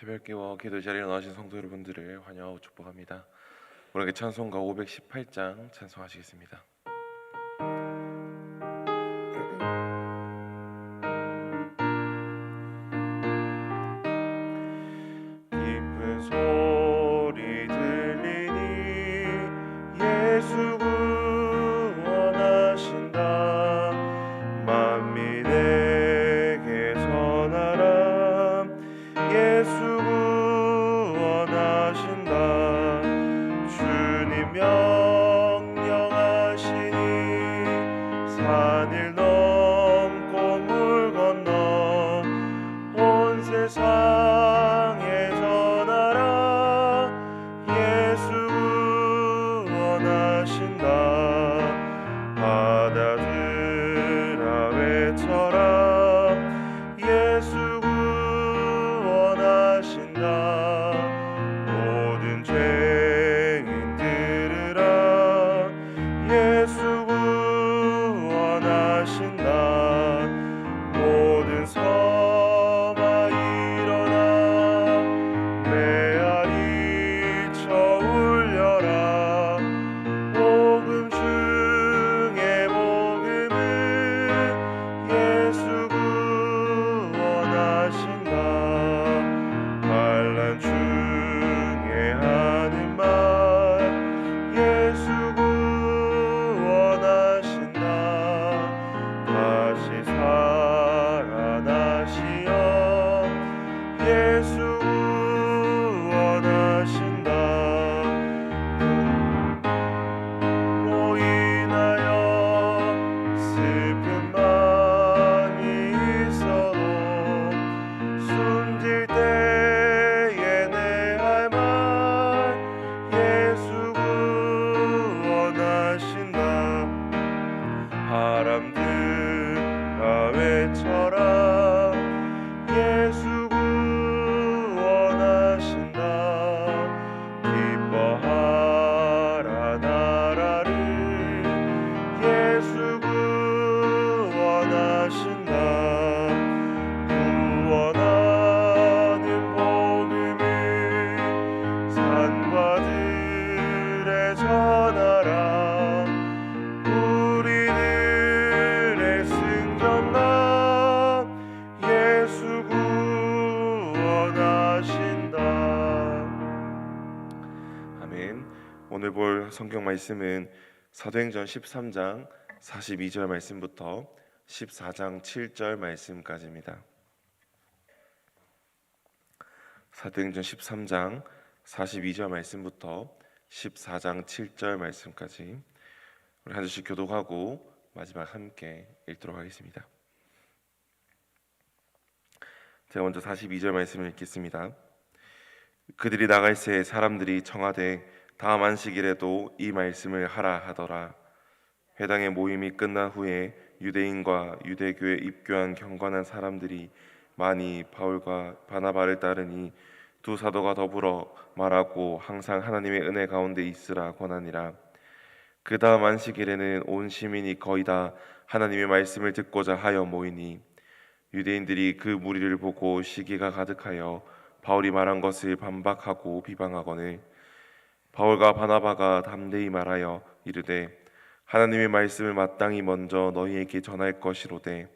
새벽기와 기도 자리에 나와주신 성도 여러분들을 환영하고 축복합니다. 오늘의 찬송가 518장 찬송하시겠습니다. 깊은 소리 들리니 예수 구원하신다. 만민에게 전하라. 예수 구원하신다. 주님 명령하시니 산을 넘고 물 건너 온 세상에 전하라. 예수 구원하신다. 바다들아 외쳐라. 예수 구원하신다. 모든 죄인 들으라. 예수 구원하신다. 모든 섬아 일어나. 메아리 쳐 울려라. 복음 중에 복음을. 예수 구원하신다. 환난 중에 하는 말. 예수 구원하신다. 다시 살아나시어. 예수 구원하신다. 로 인하여 슬픈 마음이 있어도 숨질 때에 내 할 말. 예수 구원하신다. 바람들아 외쳐라. 예수 구원하신다. 기뻐하라 나라를. 예수 구원하신다. 구원하는 복음을 산과 들에 전하라. 우리들의 승전나. 예수 구원하신다. 아멘. 오늘 볼 성경 말씀은 사도행전 13장 42절 말씀부터 14장 7절 말씀까지입니다. 사도행전 13장 42절 말씀부터 14장 7절 말씀까지 우리 한 절씩 교독하고 마지막 함께 읽도록 하겠습니다. 제가 먼저 42절 말씀을 읽겠습니다. 그들이 나갈 새 사람들이 청하되 다음 안식일에도 이 말씀을 하라 하더라. 회당의 모임이 끝난 후에 유대인과 유대교에 입교한 경건한 사람들이 많이 바울과 바나바를 따르니 두 사도가 더불어 말하고 항상 하나님의 은혜 가운데 있으라 권하니라. 그 다음 안식일에는 온 시민이 거의 다 하나님의 말씀을 듣고자 하여 모이니 유대인들이 그 무리를 보고 시기가 가득하여 바울이 말한 것을 반박하고 비방하거늘 바울과 바나바가 담대히 말하여 이르되 하나님의 말씀을 마땅히 먼저 너희에게 전할 것이로되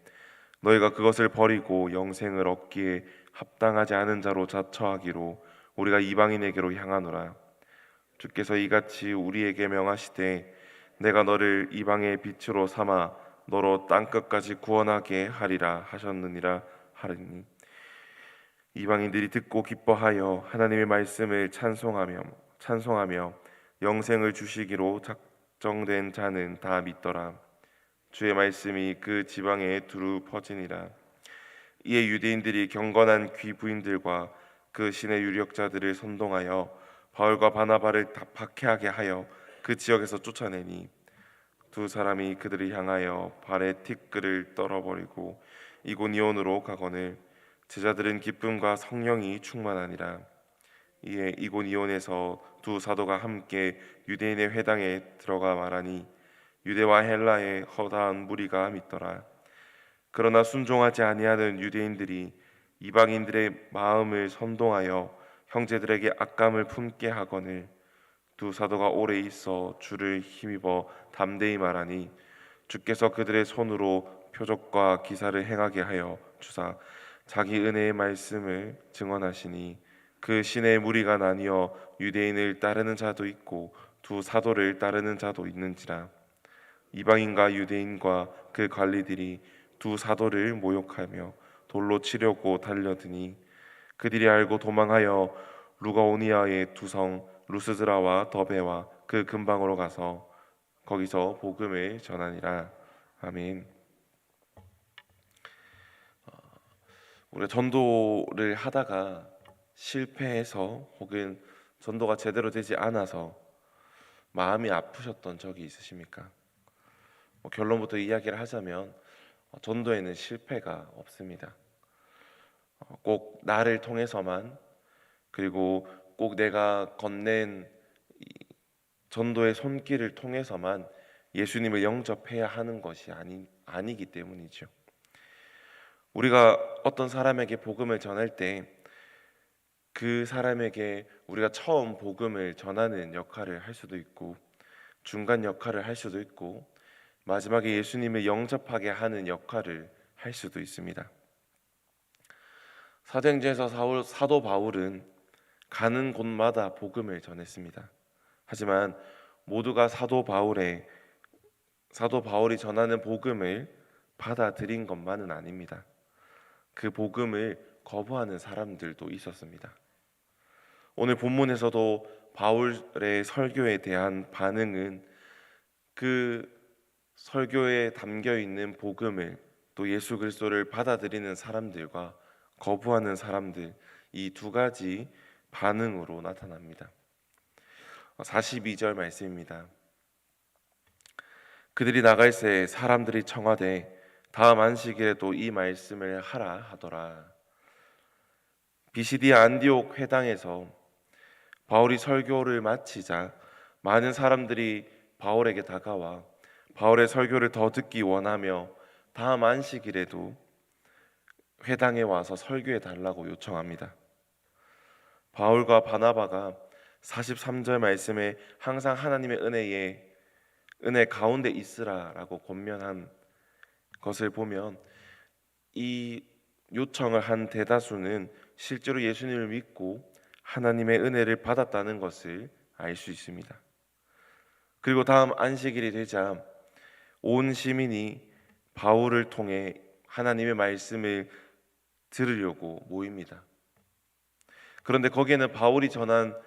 너희가 그것을 버리고 영생을 얻기에 합당하지 않은 자로 자처하기로 우리가 이방인에게로 향하노라. 주께서 이같이 우리에게 명하시되 내가 너를 이방의 빛으로 삼아 너로 땅끝까지 구원하게 하리라 하셨느니라 하리니 이방인들이 듣고 기뻐하여 하나님의 말씀을 찬송하며 영생을 주시기로 작정된 자는 다 믿더라. 주의 말씀이 그 지방에 두루 퍼지니라. 이에 유대인들이 경건한 귀부인들과 그 신의 유력자들을 선동하여 바울과 바나바를 박해하게 하여 그 지역에서 쫓아내니 두 사람이 그들을 향하여 발에 티끌을 떨어버리고 이고니온으로 가거늘 제자들은 기쁨과 성령이 충만하니라. 이에 이고니온에서 두 사도가 함께 유대인의 회당에 들어가 말하니 유대와 헬라의 허다한 무리가 믿더라. 그러나 순종하지 아니하는 유대인들이 이방인들의 마음을 선동하여 형제들에게 악감을 품게 하거늘 두 사도가 오래 있어 주를 힘입어 담대히 말하니 주께서 그들의 손으로 표적과 기사를 행하게 하여 주사 자기 은혜의 말씀을 증언하시니 그 신의 무리가 나뉘어 유대인을 따르는 자도 있고 두 사도를 따르는 자도 있는지라 이방인과 유대인과 그 관리들이 두 사도를 모욕하며 돌로 치려고 달려드니 그들이 알고 도망하여 루가오니아의 두 성 루스드라와 더베와 그 근방으로 가서 거기서 복음을 전하니라. 아멘. 우리가 전도를 하다가 실패해서 혹은 전도가 제대로 되지 않아서 마음이 아프셨던 적이 있으십니까? 결론부터 이야기를 하자면 전도에는 실패가 없습니다. 꼭 나를 통해서만 그리고 꼭 내가 건넨 전도의 손길을 통해서만 예수님을 영접해야 하는 것이 아니기 때문이죠. 우리가 어떤 사람에게 복음을 전할 때 그 사람에게 우리가 처음 복음을 전하는 역할을 할 수도 있고 중간 역할을 할 수도 있고 마지막에 예수님을 영접하게 하는 역할을 할 수도 있습니다. 사도행전에서 사도 바울은 가는 곳마다 복음을 전했습니다. 하지만 모두가 사도 바울이 전하는 복음을 받아들인 것만은 아닙니다. 그 복음을 거부하는 사람들도 있었습니다. 오늘 본문에서도 바울의 설교에 대한 반응은 그 설교에 담겨 있는 복음을 또 예수 그리스도를 받아들이는 사람들과 거부하는 사람들 이 두 가지 반응으로 나타납니다. 42절 말씀입니다. 그들이 나갈새 사람들이 청하되 다음 안식일에도 이 말씀을 하라 하더라. 비시디아 안디옥 회당에서 바울이 설교를 마치자 많은 사람들이 바울에게 다가와 바울의 설교를 더 듣기 원하며 다음 안식일에도 회당에 와서 설교해 달라고 요청합니다. 바울과 바나바가 43절 말씀에 항상 하나님의 은혜 가운데 있으라라고 권면한 것을 보면 이 요청을 한 대다수는 실제로 예수님을 믿고 하나님의 은혜를 받았다는 것을 알 수 있습니다. 그리고 다음 안식일이 되자 온 시민이 바울을 통해 하나님의 말씀을 들으려고 모입니다. 그런데 거기에는 바울이 전한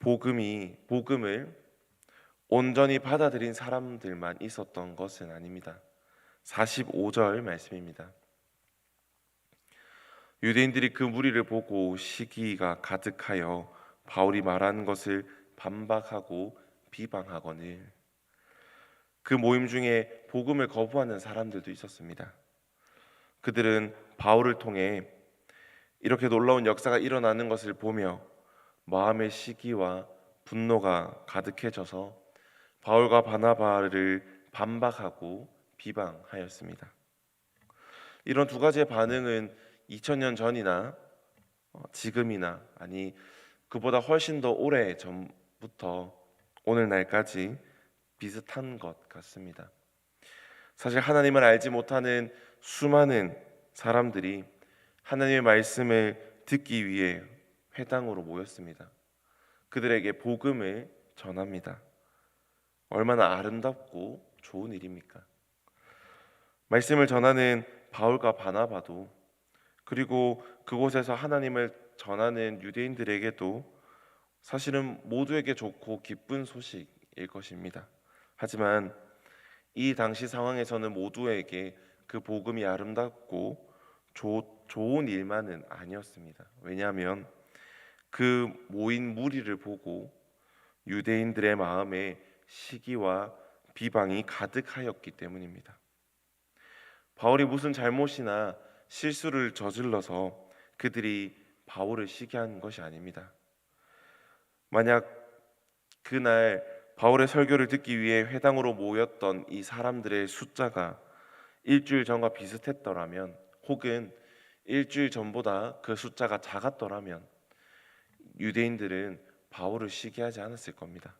복음을 온전히 받아들인 사람들만 있었던 것은 아닙니다. 45절 말씀입니다. 유대인들이 그 무리를 보고 시기가 가득하여 바울이 말하는 것을 반박하고 비방하거늘 그 모임 중에 복음을 거부하는 사람들도 있었습니다. 그들은 바울을 통해 이렇게 놀라운 역사가 일어나는 것을 보며 마음의 시기와 분노가 가득해져서 바울과 바나바를 반박하고 비방하였습니다. 이런 두 가지의 반응은 2000년 전이나 지금이나 아니 그보다 훨씬 더 오래 전부터 오늘날까지 비슷한 것 같습니다. 사실 하나님을 알지 못하는 수많은 사람들이 하나님의 말씀을 듣기 위해 회당으로 모였습니다. 그들에게 복음을 전합니다. 얼마나 아름답고 좋은 일입니까? 말씀을 전하는 바울과 바나바도 그리고 그곳에서 하나님을 전하는 유대인들에게도 사실은 모두에게 좋고 기쁜 소식일 것입니다. 하지만 이 당시 상황에서는 모두에게 그 복음이 아름답고 좋은 일만은 아니었습니다. 왜냐하면 그 모인 무리를 보고 유대인들의 마음에 시기와 비방이 가득하였기 때문입니다. 바울이 무슨 잘못이나 실수를 저질러서 그들이 바울을 시기한 것이 아닙니다. 만약 그날 바울의 설교를 듣기 위해 회당으로 모였던 이 사람들의 숫자가 일주일 전과 비슷했더라면 혹은 일주일 전보다 그 숫자가 작았더라면 유대인들은 바울을 시기하지 않았을 겁니다.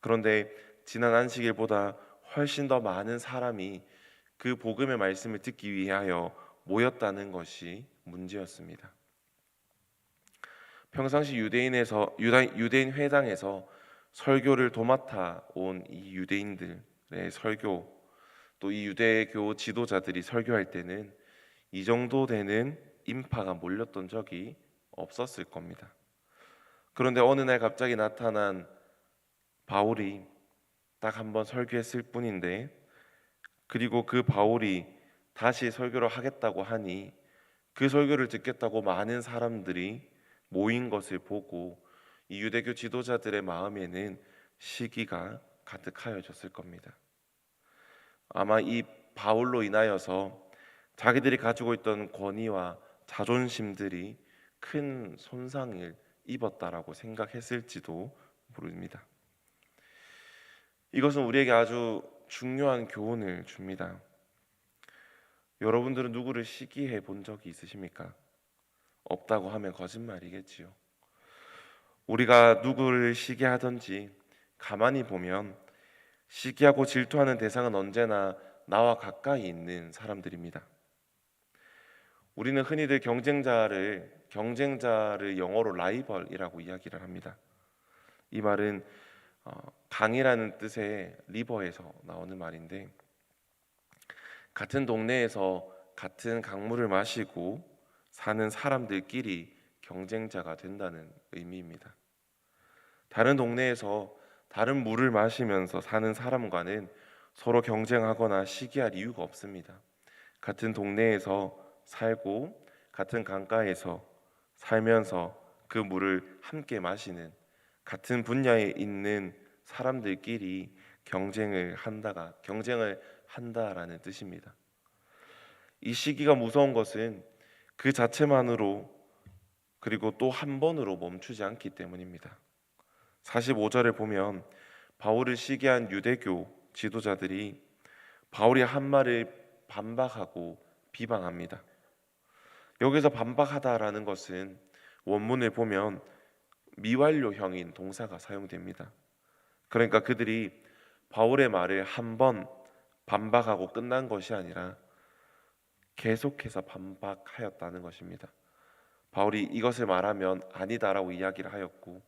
그런데 지난 안식일보다 훨씬 더 많은 사람이 그 복음의 말씀을 듣기 위하여 모였다는 것이 문제였습니다. 평상시 유대인 회당에서 설교를 도맡아 온 이 유대인들의 설교, 또 이 유대교 지도자들이 설교할 때는 이 정도 되는 인파가 몰렸던 적이 없었을 겁니다. 그런데 어느 날 갑자기 나타난 바울이 딱 한 번 설교했을 뿐인데, 그리고 그 바울이 다시 설교를 하겠다고 하니 그 설교를 듣겠다고 많은 사람들이 모인 것을 보고 이 유대교 지도자들의 마음에는 시기가 가득하여졌을 겁니다. 아마 이 바울로 인하여서 자기들이 가지고 있던 권위와 자존심들이 큰 손상을 입었다라고 생각했을지도 모릅니다. 이것은 우리에게 아주 중요한 교훈을 줍니다. 여러분들은 누구를 시기해 본 적이 있으십니까? 없다고 하면 거짓말이겠지요. 우리가 누구를 시기하든지 가만히 보면 시기하고 질투하는 대상은 언제나 나와 가까이 있는 사람들입니다. 우리는 흔히들 경쟁자를 영어로 라이벌이라고 이야기를 합니다. 이 말은 강이라는 뜻의 리버에서 나오는 말인데, 같은 동네에서 같은 강물을 마시고 사는 사람들끼리 경쟁자가 된다는 의미입니다. 다른 동네에서 다른 물을 마시면서 사는 사람과는 서로 경쟁하거나 시기할 이유가 없습니다. 같은 동네에서 살고 같은 강가에서 살면서 그 물을 함께 마시는 같은 분야에 있는 사람들끼리 경쟁을 한다라는 뜻입니다. 이 시기가 무서운 것은 그 자체만으로, 그리고 또 한 번으로 멈추지 않기 때문입니다. 45절을 보면 바울을 시기한 유대교 지도자들이 바울이 한 말을 반박하고 비방합니다. 여기서 반박하다라는 것은 원문을 보면 미완료형인 동사가 사용됩니다. 그러니까 그들이 바울의 말을 한 번 반박하고 끝난 것이 아니라 계속해서 반박하였다는 것입니다. 바울이 이것을 말하면 아니다라고 이야기를 하였고,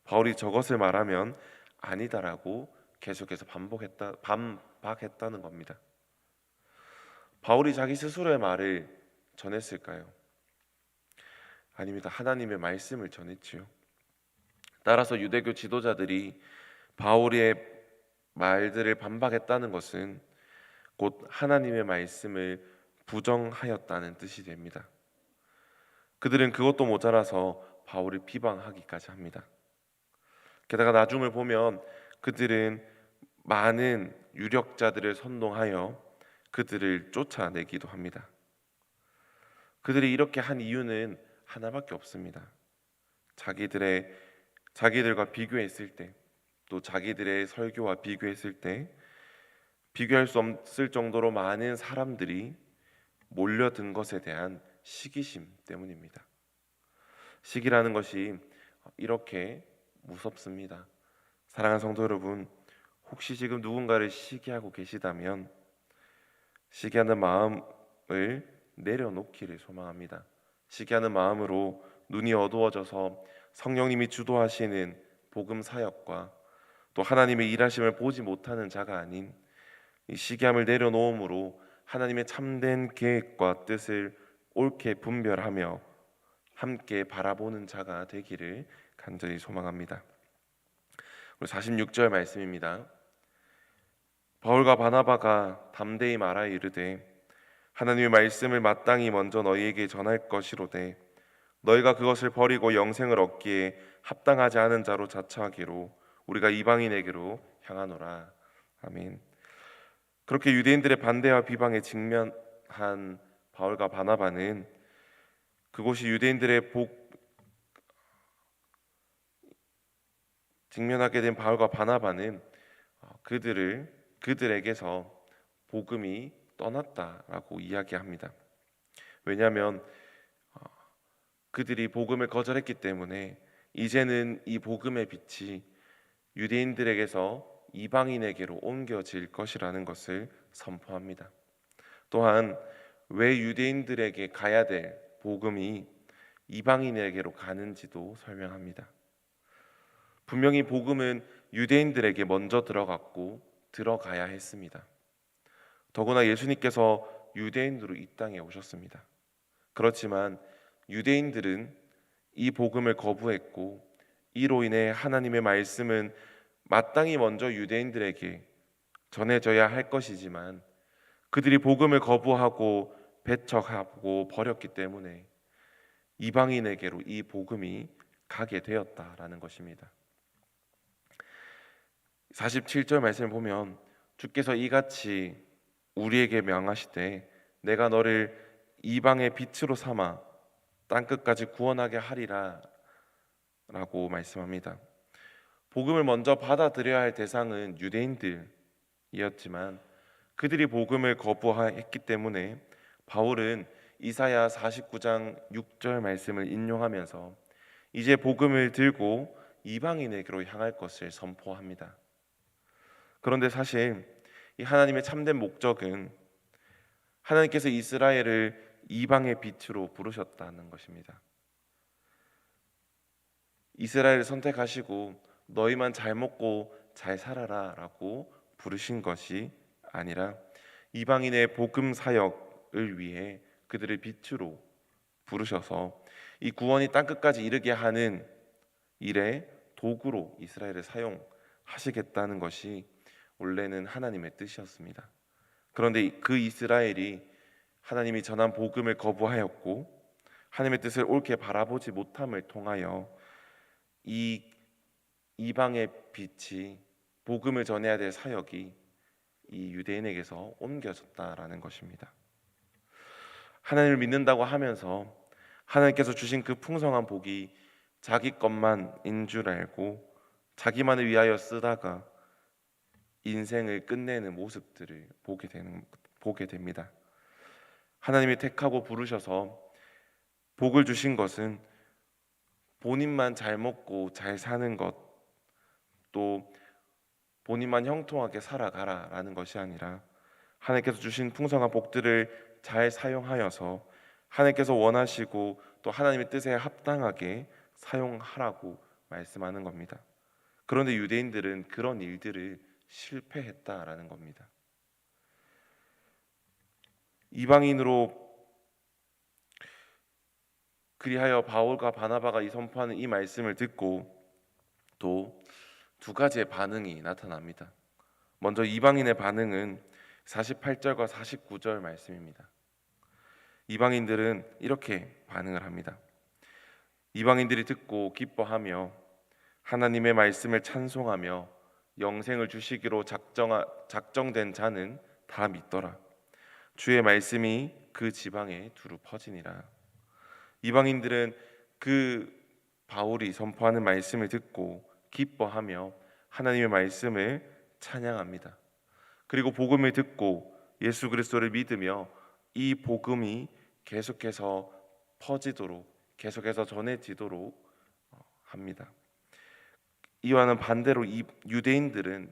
바울이 저것을 말하면 아니다라고 계속해서 반박했다는 겁니다. 바울이 자기 스스로의 말을 전했을까요? 아닙니다. 하나님의 말씀을 전했지요. 따라서 유대교 지도자들이 바울의 말들을 반박했다는 것은 곧 하나님의 말씀을 부정하였다는 뜻이 됩니다. 그들은 그것도 모자라서 바울을 비방하기까지 합니다. 게다가 나중을 보면 그들은 많은 유력자들을 선동하여 그들을 쫓아내기도 합니다. 그들이 이렇게 한 이유는 하나밖에 없습니다. 자기들과 비교했을 때, 또 자기들의 설교와 비교했을 때 비교할 수 없을 정도로 많은 사람들이 몰려든 것에 대한 시기심 때문입니다. 시기라는 것이 이렇게 무섭습니다. 사랑하는 성도 여러분, 혹시 지금 누군가를 시기하고 계시다면 시기하는 마음을 내려놓기를 소망합니다. 시기하는 마음으로 눈이 어두워져서 성령님이 주도하시는 복음 사역과 또 하나님의 일하심을 보지 못하는 자가 아닌 이 시기함을 내려놓음으로 하나님의 참된 계획과 뜻을 옳게 분별하며 함께 바라보는 자가 되기를 간절히 소망합니다. 46절 말씀입니다. 바울과 바나바가 담대히 말하여 이르되 하나님의 말씀을 마땅히 먼저 너희에게 전할 것이로되 너희가 그것을 버리고 영생을 얻기에 합당하지 않은 자로 자처하기로 우리가 이방인에게로 향하노라. 아멘. 그렇게 유대인들의 반대와 비방에 직면한 바울과 바나바는 그곳이 유대인들의 직면하게 된 바울과 바나바는 그들에게서 복음이 떠났다라고 이야기합니다. 왜냐하면 그들이 복음을 거절했기 때문에 이제는 이 복음의 빛이 유대인들에게서 이방인에게로 옮겨질 것이라는 것을 선포합니다. 또한 왜 유대인들에게 가야 될 복음이 이방인에게로 가는지도 설명합니다. 분명히 복음은 유대인들에게 먼저 들어갔고 들어가야 했습니다. 더구나 예수님께서 유대인으로 이 땅에 오셨습니다. 그렇지만 유대인들은 이 복음을 거부했고 이로 인해 하나님의 말씀은 마땅히 먼저 유대인들에게 전해져야 할 것이지만 그들이 복음을 거부하고 배척하고 버렸기 때문에 이방인에게로 이 복음이 가게 되었다라는 것입니다. 47절 말씀을 보면 주께서 이같이 우리에게 명하시되 내가 너를 이방의 빛으로 삼아 땅끝까지 구원하게 하리라 라고 말씀합니다. 복음을 먼저 받아들여야 할 대상은 유대인들이었지만 그들이 복음을 거부했기 때문에 바울은 이사야 49장 6절 말씀을 인용하면서 이제 복음을 들고 이방인에게로 향할 것을 선포합니다. 그런데 사실 이 하나님의 참된 목적은 하나님께서 이스라엘을 이방의 빛으로 부르셨다는 것입니다. 이스라엘을 선택하시고 너희만 잘 먹고 잘 살아라 라고 부르신 것이 아니라 이방인의 복음 사역을 위해 그들을 빛으로 부르셔서 이 구원이 땅끝까지 이르게 하는 일에 도구로 이스라엘을 사용하시겠다는 것이 원래는 하나님의 뜻이었습니다. 그런데 그 이스라엘이 하나님이 전한 복음을 거부하였고 하나님의 뜻을 옳게 바라보지 못함을 통하여 이 이방의 빛이 복음을 전해야 될 사역이 이 유대인에게서 옮겨졌다라는 것입니다. 하나님을 믿는다고 하면서 하나님께서 주신 그 풍성한 복이 자기 것만인 줄 알고 자기만을 위하여 쓰다가 인생을 끝내는 모습들을 보게 됩니다. 하나님이 택하고 부르셔서 복을 주신 것은 본인만 잘 먹고 잘 사는 것, 또 본인만 형통하게 살아가라라는 것이 아니라 하나님께서 주신 풍성한 복들을 잘 사용하여서 하나님께서 원하시고 또 하나님의 뜻에 합당하게 사용하라고 말씀하는 겁니다. 그런데 유대인들은 그런 일들을 실패했다라는 겁니다. 이방인으로 그리하여 바울과 바나바가 이 선포하는 이 말씀을 듣고 또 두 가지의 반응이 나타납니다. 먼저 이방인의 반응은 48절과 49절 말씀입니다. 이방인들은 이렇게 반응을 합니다. 이방인들이 듣고 기뻐하며 하나님의 말씀을 찬송하며 영생을 주시기로 작정된 자는 다 믿더라. 주의 말씀이 그 지방에 두루 퍼지니라. 이방인들은 그 바울이 선포하는 말씀을 듣고 기뻐하며 하나님의 말씀을 찬양합니다. 그리고 복음을 듣고 예수 그리스도를 믿으며 이 복음이 계속해서 퍼지도록 계속해서 전해지도록 합니다. 이와는 반대로 이 유대인들은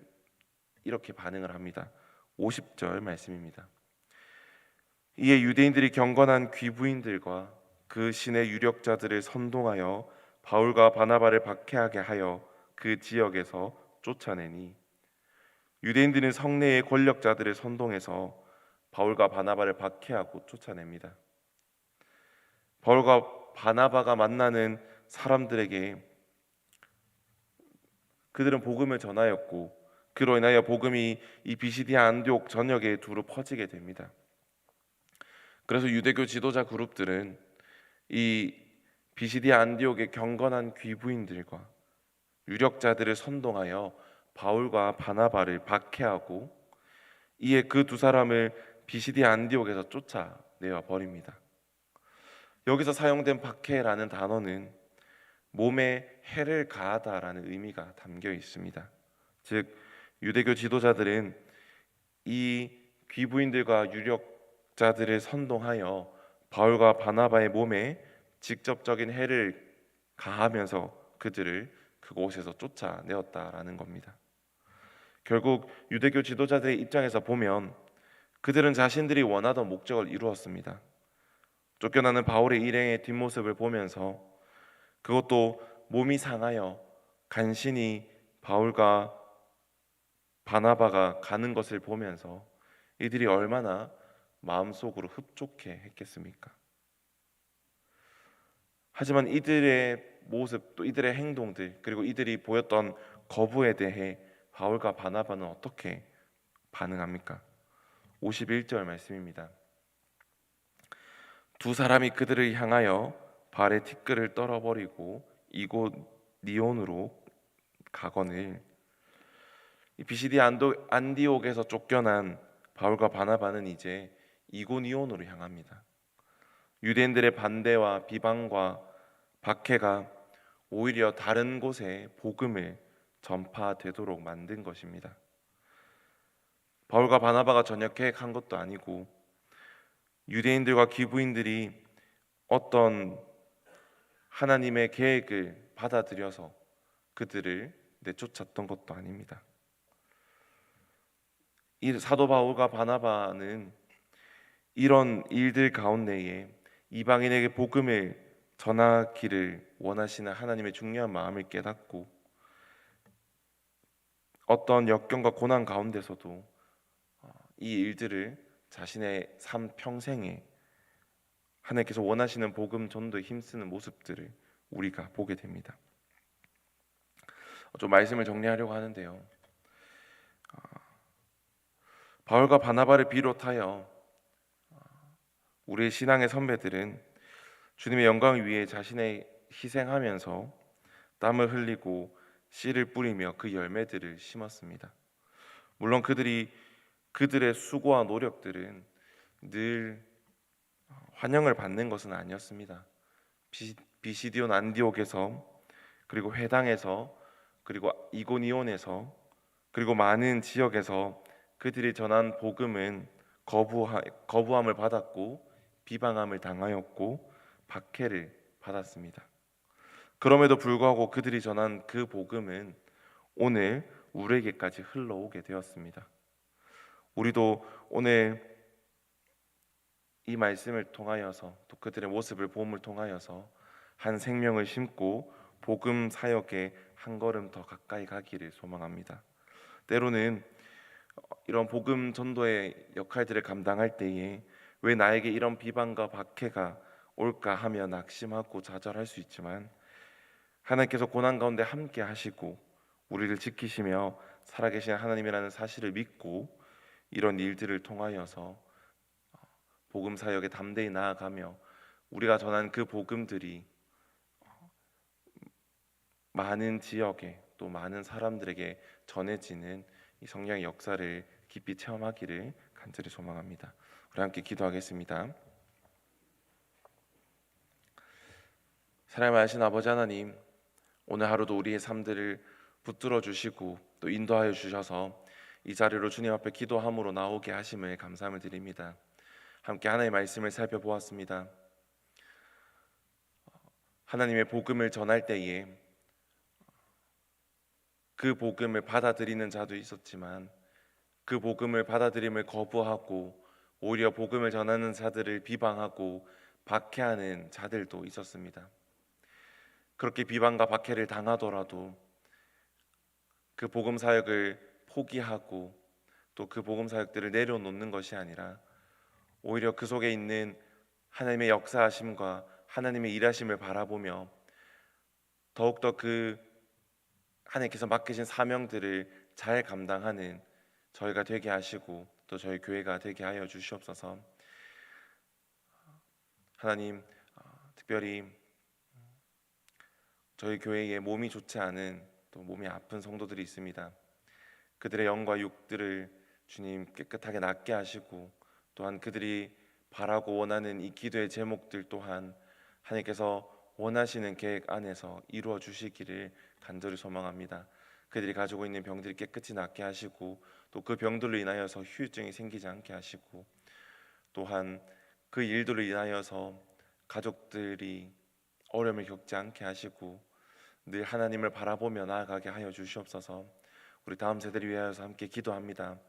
이렇게 반응을 합니다. 50절 말씀입니다. 이에 유대인들이 경건한 귀부인들과 그 신의 유력자들을 선동하여 바울과 바나바를 박해하게 하여 그 지역에서 쫓아내니 유대인들은 성내의 권력자들을 선동해서 바울과 바나바를 박해하고 쫓아냅니다. 바울과 바나바가 만나는 사람들에게 그들은 복음을 전하였고 그로 인하여 복음이 이 비시디아 안디옥 전역에 두루 퍼지게 됩니다. 그래서 유대교 지도자 그룹들은 이 비시디아 안디옥의 경건한 귀부인들과 유력자들을 선동하여 바울과 바나바를 박해하고 이에 그 두 사람을 비시디아 안디옥에서 쫓아내어 버립니다. 여기서 사용된 박해라는 단어는 몸에 해를 가하다라는 의미가 담겨 있습니다. 즉 유대교 지도자들은 이 귀부인들과 유력자들을 선동하여 바울과 바나바의 몸에 직접적인 해를 가하면서 그들을 그곳에서 쫓아내었다라는 겁니다. 결국 유대교 지도자들의 입장에서 보면 그들은 자신들이 원하던 목적을 이루었습니다. 쫓겨나는 바울의 일행의 뒷모습을 보면서, 그것도 몸이 상하여 간신히 바울과 바나바가 가는 것을 보면서 이들이 얼마나 마음속으로 흡족해 했겠습니까? 하지만 이들의 모습, 또 이들의 행동들, 그리고 이들이 보였던 거부에 대해 바울과 바나바는 어떻게 반응합니까? 51절 말씀입니다. 두 사람이 그들을 향하여 발에 티끌을 떨어버리고 이곳 니온으로 가거늘. 비시디 안디옥에서 쫓겨난 바울과 바나바는 이제 이고니온으로 향합니다. 유대인들의 반대와 비방과 박해가 오히려 다른 곳에 복음을 전파되도록 만든 것입니다. 바울과 바나바가 전혀 계획한 것도 아니고 유대인들과 기부인들이 어떤 하나님의 계획을 받아들여서 그들을 내쫓았던 것도 아닙니다. 이 사도 바울과 바나바는 이런 일들 가운데에 이방인에게 복음을 전하기를 원하시는 하나님의 중요한 마음을 깨닫고 어떤 역경과 고난 가운데서도 이 일들을 자신의 삶 평생에 하나님께서 원하시는 복음 전도에 힘쓰는 모습들을 우리가 보게 됩니다. 좀 말씀을 정리하려고 하는데요. 바울과 바나바를 비롯하여 우리의 신앙의 선배들은 주님의 영광을 위해 자신의 희생하면서 땀을 흘리고 씨를 뿌리며 그 열매들을 심었습니다. 물론 그들의 수고와 노력들은 늘 환영을 받는 것은 아니었습니다. 비시디온 안디옥에서, 그리고 회당에서, 그리고 이고니온에서, 그리고 많은 지역에서 그들이 전한 복음은 거부함을 받았고 비방함을 당하였고 박해를 받았습니다. 그럼에도 불구하고 그들이 전한 그 복음은 오늘 우리에게까지 흘러오게 되었습니다. 우리도 오늘 이 말씀을 통하여서, 또 그들의 모습을 보험을 통하여서 한 생명을 심고 복음 사역에 한 걸음 더 가까이 가기를 소망합니다. 때로는 이런 복음 전도의 역할들을 감당할 때에 왜 나에게 이런 비방과 박해가 올까 하며 낙심하고 좌절할 수 있지만, 하나님께서 고난 가운데 함께 하시고 우리를 지키시며 살아계신 하나님이라는 사실을 믿고 이런 일들을 통하여서 복음 사역에 담대히 나아가며 우리가 전한 그 복음들이 많은 지역에, 또 많은 사람들에게 전해지는 이 성령의 역사를 깊이 체험하기를 간절히 소망합니다. 우리 함께 기도하겠습니다. 사랑하신 아버지 하나님, 오늘 하루도 우리의 삶들을 붙들어 주시고 또 인도하여 주셔서 이 자리로 주님 앞에 기도함으로 나오게 하심을 감사함을 드립니다. 함께 하나님의 말씀을 살펴보았습니다. 하나님의 복음을 전할 때에 그 복음을 받아들이는 자도 있었지만 그 복음을 받아들임을 거부하고 오히려 복음을 전하는 자들을 비방하고 박해하는 자들도 있었습니다. 그렇게 비방과 박해를 당하더라도 그 복음 사역을 포기하고 또 그 복음 사역들을 내려놓는 것이 아니라 오히려 그 속에 있는 하나님의 역사하심과 하나님의 일하심을 바라보며 더욱더 그 하나님께서 맡기신 사명들을 잘 감당하는 저희가 되게 하시고 또 저희 교회가 되게 하여 주시옵소서. 하나님, 특별히 저희 교회에 몸이 좋지 않은, 또 몸이 아픈 성도들이 있습니다. 그들의 영과 육들을 주님 깨끗하게 낫게 하시고, 또한 그들이 바라고 원하는 이 기도의 제목들 또한 하나님께서 원하시는 계획 안에서 이루어 주시기를 간절히 소망합니다. 그들이 가지고 있는 병들이 깨끗이 낫게 하시고, 또 그 병들로 인하여서 후유증이 생기지 않게 하시고, 또한 그 일들로 인하여서 가족들이 어려움을 겪지 않게 하시고 늘 하나님을 바라보며 나아가게 하여 주시옵소서. 우리 다음 세대를 위하여서 함께 기도합니다.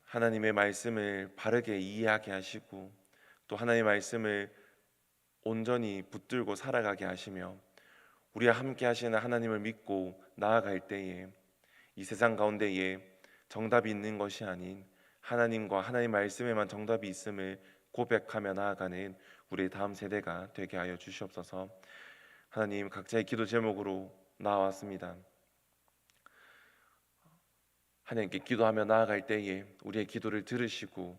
하나님의 말씀을 바르게 이해하게 하시고 또 하나님의 말씀을 온전히 붙들고 살아가게 하시며 우리와 함께 하시는 하나님을 믿고 나아갈 때에 이 세상 가운데에 정답이 있는 것이 아닌 하나님과 하나님 말씀에만 정답이 있음을 고백하며 나아가는 우리의 다음 세대가 되게 하여 주시옵소서. 하나님, 각자의 기도 제목으로 나왔습니다. 하나님께 기도하며 나아갈 때에 우리의 기도를 들으시고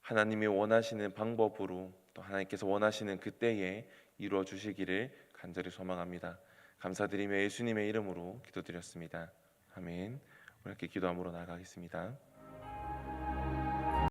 하나님이 원하시는 방법으로 또 하나님께서 원하시는 그때에 이루어 주시기를 간절히 소망합니다. 감사드리며 예수님의 이름으로 기도드렸습니다. 아멘. 우리 함께 기도함으로 나아가겠습니다.